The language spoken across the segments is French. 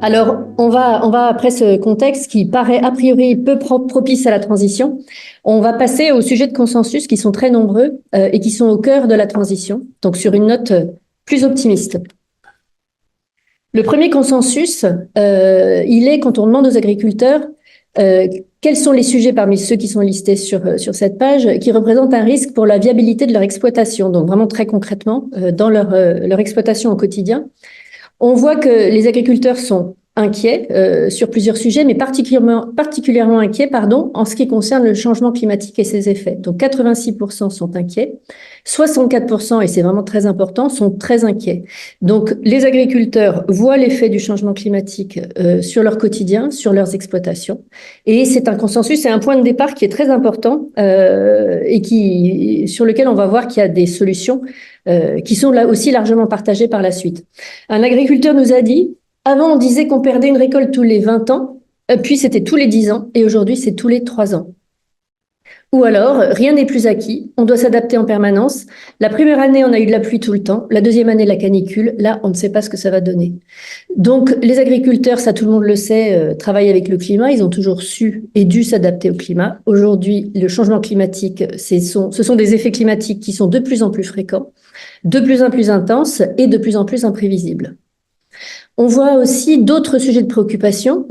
Alors, on va après ce contexte qui paraît a priori peu propice à la transition, on va passer aux sujets de consensus qui sont très nombreux et qui sont au cœur de la transition, donc sur une note plus optimiste. Le premier consensus, il est quand on demande aux agriculteurs quels sont les sujets parmi ceux qui sont listés sur cette page qui représentent un risque pour la viabilité de leur exploitation, donc vraiment très concrètement dans leur exploitation au quotidien. On voit que les agriculteurs sont inquiets sur plusieurs sujets, mais particulièrement inquiets en ce qui concerne le changement climatique et ses effets. Donc 86% sont inquiets, 64%, et c'est vraiment très important, sont très inquiets. Donc les agriculteurs voient l'effet du changement climatique sur leur quotidien, sur leurs exploitations, et c'est un consensus, c'est un point de départ qui est très important et sur lequel on va voir qu'il y a des solutions qui sont là aussi largement partagées par la suite. Un agriculteur nous a dit: avant, on disait qu'on perdait une récolte tous les 20 ans, puis c'était tous les 10 ans, et aujourd'hui, c'est tous les 3 ans. Ou alors, rien n'est plus acquis, on doit s'adapter en permanence. La première année, on a eu de la pluie tout le temps. La deuxième année, la canicule. Là, on ne sait pas ce que ça va donner. Donc, les agriculteurs, ça tout le monde le sait, travaillent avec le climat. Ils ont toujours su et dû s'adapter au climat. Aujourd'hui, le changement climatique, ce sont des effets climatiques qui sont de plus en plus fréquents, de plus en plus intenses et de plus en plus imprévisibles. On voit aussi d'autres sujets de préoccupation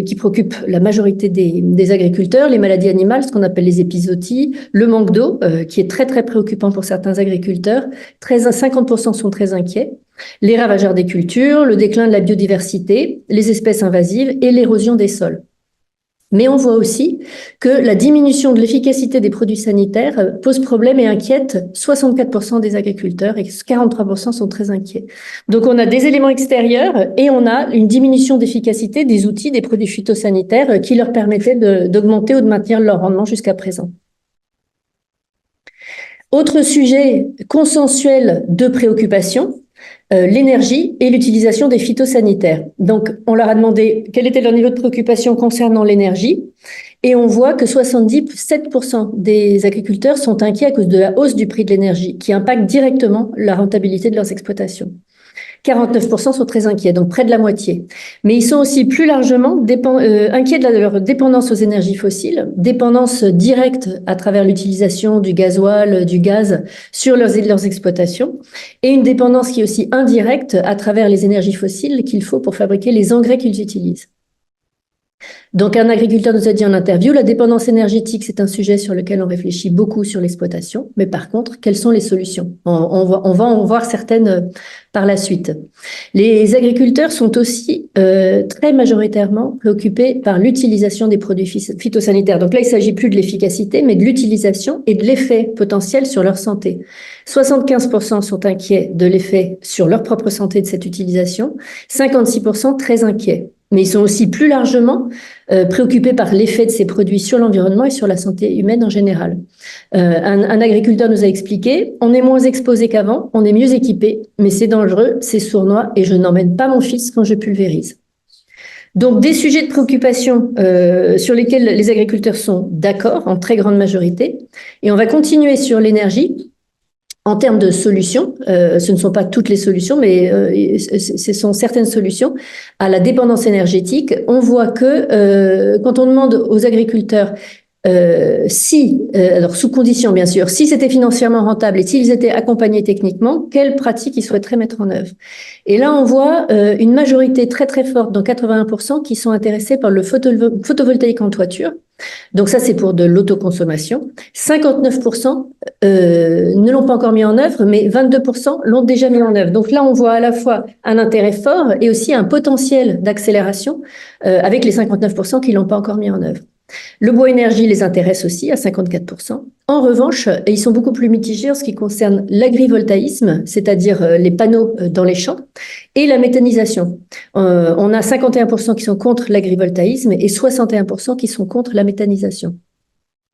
qui préoccupent la majorité des agriculteurs, les maladies animales, ce qu'on appelle les épizooties, le manque d'eau, qui est très très préoccupant pour certains agriculteurs. 50% sont très inquiets. Les ravageurs des cultures, le déclin de la biodiversité, les espèces invasives et l'érosion des sols. Mais on voit aussi que la diminution de l'efficacité des produits sanitaires pose problème et inquiète 64% des agriculteurs et 43% sont très inquiets. Donc on a des éléments extérieurs et on a une diminution d'efficacité des outils, des produits phytosanitaires qui leur permettaient d'augmenter ou de maintenir leur rendement jusqu'à présent. Autre sujet consensuel de préoccupation, l'énergie et l'utilisation des phytosanitaires. Donc, on leur a demandé quel était leur niveau de préoccupation concernant l'énergie et on voit que 77% des agriculteurs sont inquiets à cause de la hausse du prix de l'énergie qui impacte directement la rentabilité de leurs exploitations. 49% sont très inquiets, donc près de la moitié. Mais ils sont aussi plus largement inquiets de leur dépendance aux énergies fossiles, dépendance directe à travers l'utilisation du gasoil, du gaz sur leurs exploitations, et une dépendance qui est aussi indirecte à travers les énergies fossiles qu'il faut pour fabriquer les engrais qu'ils utilisent. Donc, un agriculteur nous a dit en interview, la dépendance énergétique, c'est un sujet sur lequel on réfléchit beaucoup sur l'exploitation. Mais par contre, quelles sont les solutions? On va en voir certaines par la suite. Les agriculteurs sont aussi très majoritairement préoccupés par l'utilisation des produits phytosanitaires. Donc là, il ne s'agit plus de l'efficacité, mais de l'utilisation et de l'effet potentiel sur leur santé. 75% sont inquiets de l'effet sur leur propre santé de cette utilisation, 56% très inquiets. Mais ils sont aussi plus largement préoccupés par l'effet de ces produits sur l'environnement et sur la santé humaine en général. Un agriculteur nous a expliqué, on est moins exposé qu'avant, on est mieux équipé, mais c'est dangereux, c'est sournois et je n'emmène pas mon fils quand je pulvérise. Donc des sujets de préoccupation sur lesquels les agriculteurs sont d'accord en très grande majorité. Et on va continuer sur l'énergie. En termes de solutions, ce ne sont pas toutes les solutions, mais ce sont certaines solutions à la dépendance énergétique. On voit que quand on demande aux agriculteurs alors sous condition bien sûr, si c'était financièrement rentable et s'ils étaient accompagnés techniquement, quelles pratiques ils souhaiteraient mettre en œuvre. Et là, on voit une majorité très très forte, dans 81%, qui sont intéressés par le photovoltaïque en toiture. Donc ça, c'est pour de l'autoconsommation. 59% ne l'ont pas encore mis en œuvre, mais 22% l'ont déjà mis en œuvre. Donc là, on voit à la fois un intérêt fort et aussi un potentiel d'accélération avec les 59% qui ne l'ont pas encore mis en œuvre. Le bois énergie les intéresse aussi à 54%. En revanche, ils sont beaucoup plus mitigés en ce qui concerne l'agrivoltaïsme, c'est-à-dire les panneaux dans les champs, et la méthanisation. On a 51% qui sont contre l'agrivoltaïsme et 61% qui sont contre la méthanisation.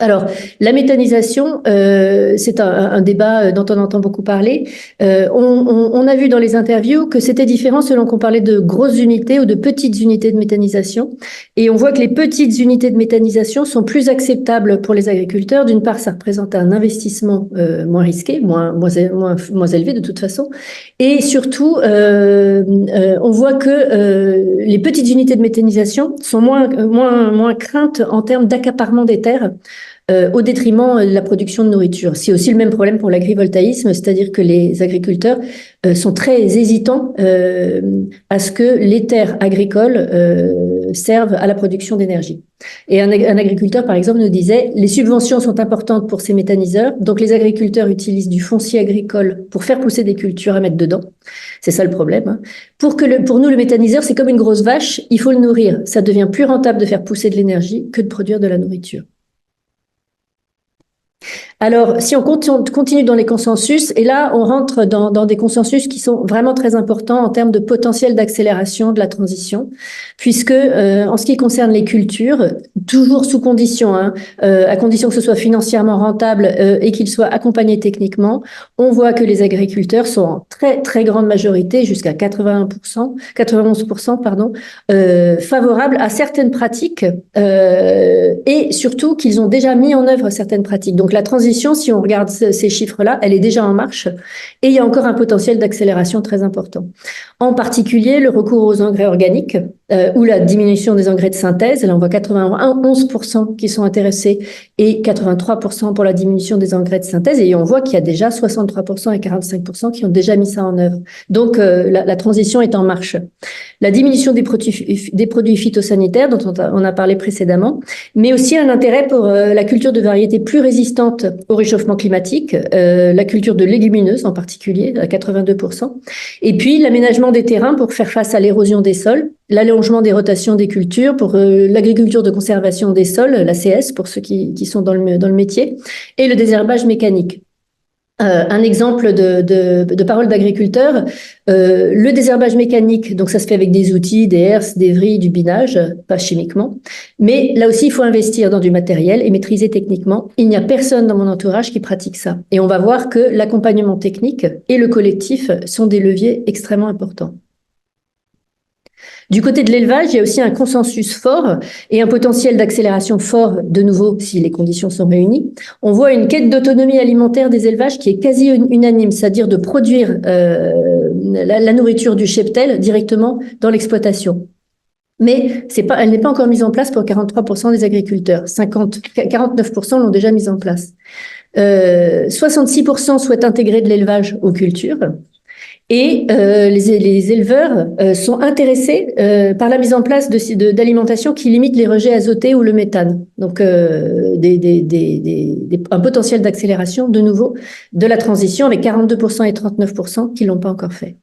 Alors, la méthanisation, c'est un débat dont on entend beaucoup parler. On a vu dans les interviews que c'était différent selon qu'on parlait de grosses unités ou de petites unités de méthanisation. Et on voit que les petites unités de méthanisation sont plus acceptables pour les agriculteurs. D'une part, ça représente un investissement moins risqué, moins élevé de toute façon. Et surtout, on voit que les petites unités de méthanisation sont moins craintes en termes d'accaparement des terres. Au détriment de la production de nourriture. C'est aussi le même problème pour l'agrivoltaïsme, c'est-à-dire que les agriculteurs sont très hésitants à ce que les terres agricoles servent à la production d'énergie. Et un agriculteur, par exemple, nous disait « Les subventions sont importantes pour ces méthaniseurs, donc les agriculteurs utilisent du foncier agricole pour faire pousser des cultures à mettre dedans. » C'est ça le problème. Hein. Pour nous, le méthaniseur, c'est comme une grosse vache, il faut le nourrir. Ça devient plus rentable de faire pousser de l'énergie que de produire de la nourriture. Alors, si on continue dans les consensus, et là, on rentre dans des consensus qui sont vraiment très importants en termes de potentiel d'accélération de la transition, puisque en ce qui concerne les cultures, toujours sous condition, à condition que ce soit financièrement rentable et qu'ils soient accompagnés techniquement, on voit que les agriculteurs sont en très, très grande majorité, jusqu'à 91%, favorables à certaines pratiques et surtout qu'ils ont déjà mis en œuvre certaines pratiques. Donc, la transition, si on regarde ces chiffres-là, elle est déjà en marche et il y a encore un potentiel d'accélération très important. En particulier, le recours aux engrais organiques ou la diminution des engrais de synthèse. Là, on voit 91% qui sont intéressés et 83% pour la diminution des engrais de synthèse. Et on voit qu'il y a déjà 63% et 45% qui ont déjà mis ça en œuvre. Donc, la transition est en marche. La diminution des produits phytosanitaires dont on a parlé précédemment, mais aussi un intérêt pour la culture de variétés plus résistantes au réchauffement climatique, la culture de légumineuses en particulier, à 82%, et puis l'aménagement des terrains pour faire face à l'érosion des sols, l'allongement des rotations des cultures pour l'agriculture de conservation des sols, l'ACS pour ceux qui sont dans le métier, et le désherbage mécanique. Un exemple de parole d'agriculteur, le désherbage mécanique, donc ça se fait avec des outils, des herses, des vrilles, du binage, pas chimiquement. Mais là aussi, il faut investir dans du matériel et maîtriser techniquement. Il n'y a personne dans mon entourage qui pratique ça. Et on va voir que l'accompagnement technique et le collectif sont des leviers extrêmement importants. Du côté de l'élevage, il y a aussi un consensus fort et un potentiel d'accélération fort, de nouveau, si les conditions sont réunies. On voit une quête d'autonomie alimentaire des élevages qui est quasi unanime, c'est-à-dire de produire la nourriture du cheptel directement dans l'exploitation. Mais elle n'est pas encore mise en place pour 43% des agriculteurs. 49% l'ont déjà mise en place. 66% souhaitent intégrer de l'élevage aux cultures. Et les éleveurs sont intéressés par la mise en place d'alimentations qui limitent les rejets azotés ou le méthane. Donc, un potentiel d'accélération, de nouveau, de la transition avec 42% et 39% qui ne l'ont pas encore fait.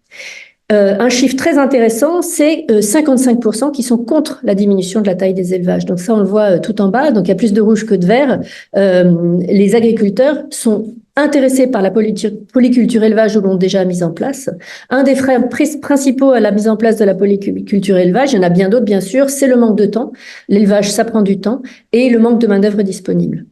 Un chiffre très intéressant, c'est 55% qui sont contre la diminution de la taille des élevages. Donc ça, on le voit tout en bas. Donc il y a plus de rouge que de vert. Les agriculteurs sont intéressés par la polyculture élevage ou l'ont déjà mise en place. Un des freins principaux à la mise en place de la polyculture élevage, il y en a bien d'autres bien sûr, c'est le manque de temps. L'élevage, ça prend du temps et le manque de main-d'œuvre disponible.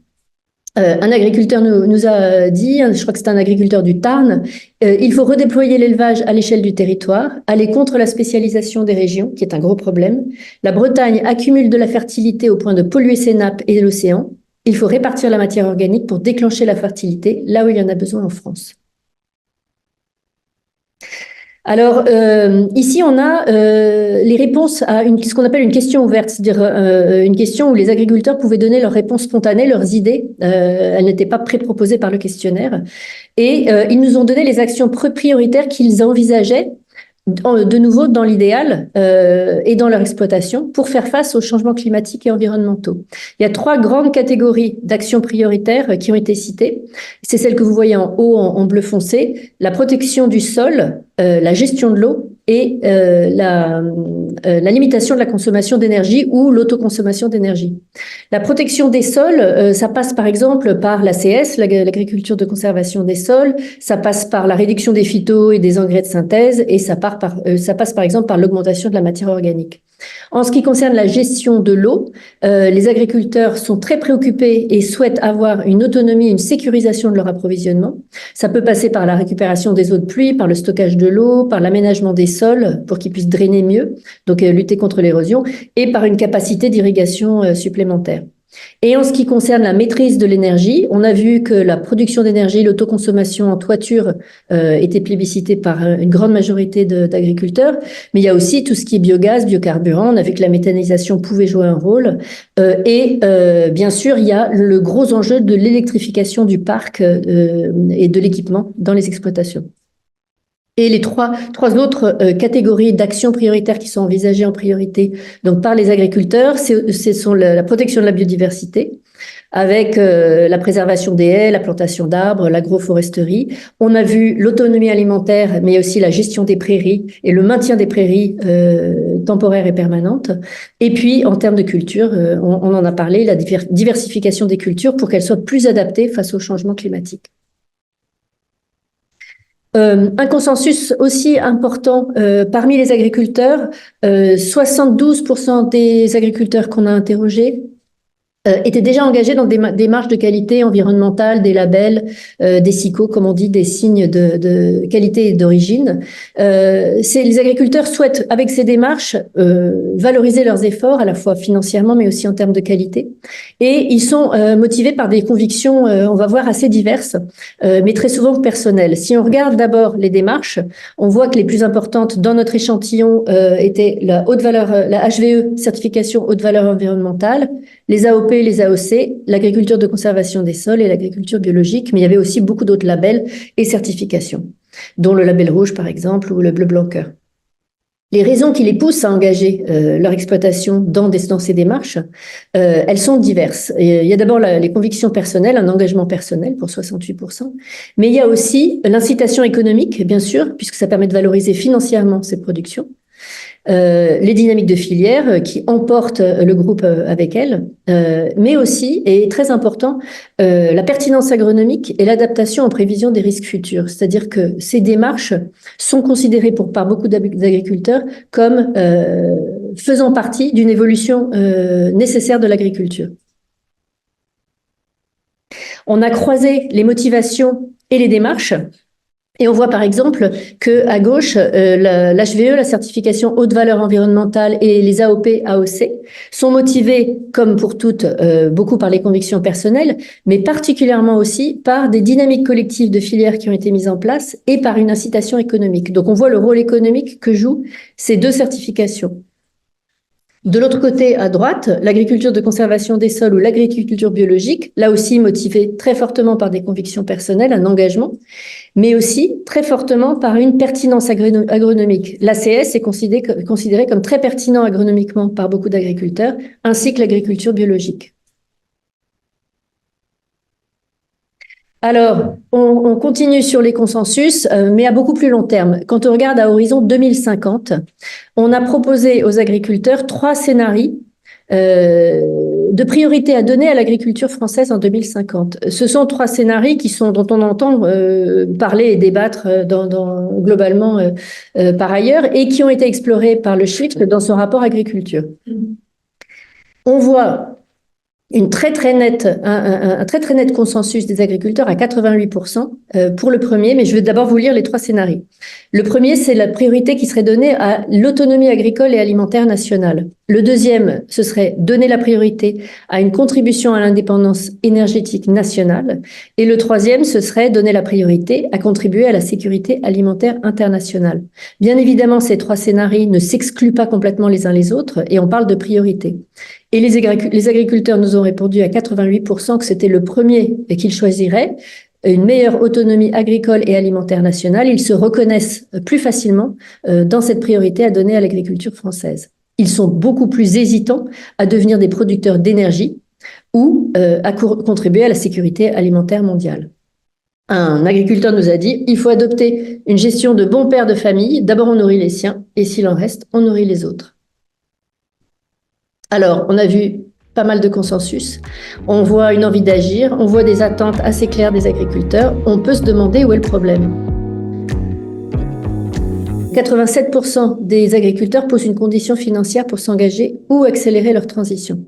Un agriculteur nous a dit, je crois que c'est un agriculteur du Tarn, il faut redéployer l'élevage à l'échelle du territoire, aller contre la spécialisation des régions, qui est un gros problème. La Bretagne accumule de la fertilité au point de polluer ses nappes et l'océan. Il faut répartir la matière organique pour déclencher la fertilité là où il y en a besoin en France. Alors, ici, on a les réponses à ce qu'on appelle une question ouverte, c'est-à-dire une question où les agriculteurs pouvaient donner leurs réponses spontanées, leurs idées. Elles n'étaient pas pré-proposées par le questionnaire. Et ils nous ont donné les actions prioritaires qu'ils envisageaient, de nouveau dans l'idéal et dans leur exploitation, pour faire face aux changements climatiques et environnementaux. Il y a 3 grandes catégories d'actions prioritaires qui ont été citées. C'est celle que vous voyez en haut en bleu foncé, la protection du sol, la gestion de l'eau et la limitation de la consommation d'énergie ou l'autoconsommation d'énergie. La protection des sols, ça passe par exemple par l'ACS, l'agriculture de conservation des sols, ça passe par la réduction des phytos et des engrais de synthèse et ça passe par exemple par l'augmentation de la matière organique. En ce qui concerne la gestion de l'eau, les agriculteurs sont très préoccupés et souhaitent avoir une autonomie, une sécurisation de leur approvisionnement. Ça peut passer par la récupération des eaux de pluie, par le stockage de l'eau, par l'aménagement des sols pour qu'ils puissent drainer mieux, donc lutter contre l'érosion, et par une capacité d'irrigation supplémentaire. Et en ce qui concerne la maîtrise de l'énergie, on a vu que la production d'énergie, l'autoconsommation en toiture était plébiscitée par une grande majorité d'agriculteurs, mais il y a aussi tout ce qui est biogaz, biocarburant. On a vu que la méthanisation pouvait jouer un rôle. Bien sûr, il y a le gros enjeu de l'électrification du parc et de l'équipement dans les exploitations. Et les trois autres catégories d'actions prioritaires qui sont envisagées en priorité donc par les agriculteurs, ce sont la protection de la biodiversité, avec la préservation des haies, la plantation d'arbres, l'agroforesterie. On a vu l'autonomie alimentaire, mais aussi la gestion des prairies et le maintien des prairies temporaires et permanentes. Et puis, en termes de culture, on en a parlé, la diversification des cultures pour qu'elles soient plus adaptées face au changement climatique. Un consensus aussi important parmi les agriculteurs, 72% des agriculteurs qu'on a interrogés étaient déjà engagés dans des démarches de qualité environnementale, des labels, des SICO, comme on dit, des signes de qualité et d'origine. Les agriculteurs souhaitent, avec ces démarches, valoriser leurs efforts, à la fois financièrement, mais aussi en termes de qualité. Et ils sont motivés par des convictions, on va voir, assez diverses, mais très souvent personnelles. Si on regarde d'abord les démarches, on voit que les plus importantes dans notre échantillon étaient la haute valeur, la HVE, certification haute valeur environnementale, les AOP, les AOC, l'agriculture de conservation des sols et l'agriculture biologique, mais il y avait aussi beaucoup d'autres labels et certifications, dont le label rouge par exemple ou le bleu blanc cœur. Les raisons qui les poussent à engager leur exploitation dans ces démarches, elles sont diverses. Il y a d'abord les convictions personnelles, un engagement personnel pour 68%, mais il y a aussi l'incitation économique, bien sûr, puisque ça permet de valoriser financièrement ces productions. Les dynamiques de filière qui emportent le groupe avec elles, mais aussi, et très important, la pertinence agronomique et l'adaptation en prévision des risques futurs. C'est-à-dire que ces démarches sont considérées par beaucoup d'agriculteurs comme faisant partie d'une évolution nécessaire de l'agriculture. On a croisé les motivations et les démarches. Et on voit par exemple que à gauche, l'HVE, la certification haute valeur environnementale, et les AOP, AOC sont motivés, comme pour toutes, beaucoup par les convictions personnelles, mais particulièrement aussi par des dynamiques collectives de filières qui ont été mises en place et par une incitation économique. Donc on voit le rôle économique que jouent ces deux certifications. De l'autre côté, à droite, l'agriculture de conservation des sols ou l'agriculture biologique, là aussi motivée très fortement par des convictions personnelles, un engagement, mais aussi très fortement par une pertinence agronomique. L'ACS est considéré comme très pertinent agronomiquement par beaucoup d'agriculteurs, ainsi que l'agriculture biologique. Alors, on continue sur les consensus, mais à beaucoup plus long terme. Quand on regarde à horizon 2050, on a proposé aux agriculteurs 3 scénarios de priorité à donner à l'agriculture française en 2050. Ce sont 3 scénarios dont on entend parler et débattre globalement par ailleurs, et qui ont été explorés par le Shift dans son rapport agriculture. On voit un très très net consensus des agriculteurs à 88% pour le premier, mais je vais d'abord vous lire les 3 scénarios. Le premier, c'est la priorité qui serait donnée à l'autonomie agricole et alimentaire nationale. Le deuxième, ce serait donner la priorité à une contribution à l'indépendance énergétique nationale. Et le troisième, ce serait donner la priorité à contribuer à la sécurité alimentaire internationale. Bien évidemment, ces 3 scénarios ne s'excluent pas complètement les uns les autres, et on parle de priorité. Et les agriculteurs nous ont répondu à 88% que c'était le premier qu'ils choisiraient, une meilleure autonomie agricole et alimentaire nationale. Ils se reconnaissent plus facilement dans cette priorité à donner à l'agriculture française. Ils sont beaucoup plus hésitants à devenir des producteurs d'énergie ou à contribuer à la sécurité alimentaire mondiale. Un agriculteur nous a dit « Il faut adopter une gestion de bon père de famille. D'abord, on nourrit les siens et s'il en reste, on nourrit les autres. » Alors, on a vu pas mal de consensus, on voit une envie d'agir, on voit des attentes assez claires des agriculteurs, on peut se demander où est le problème. 87% des agriculteurs posent une condition financière pour s'engager ou accélérer leur transition.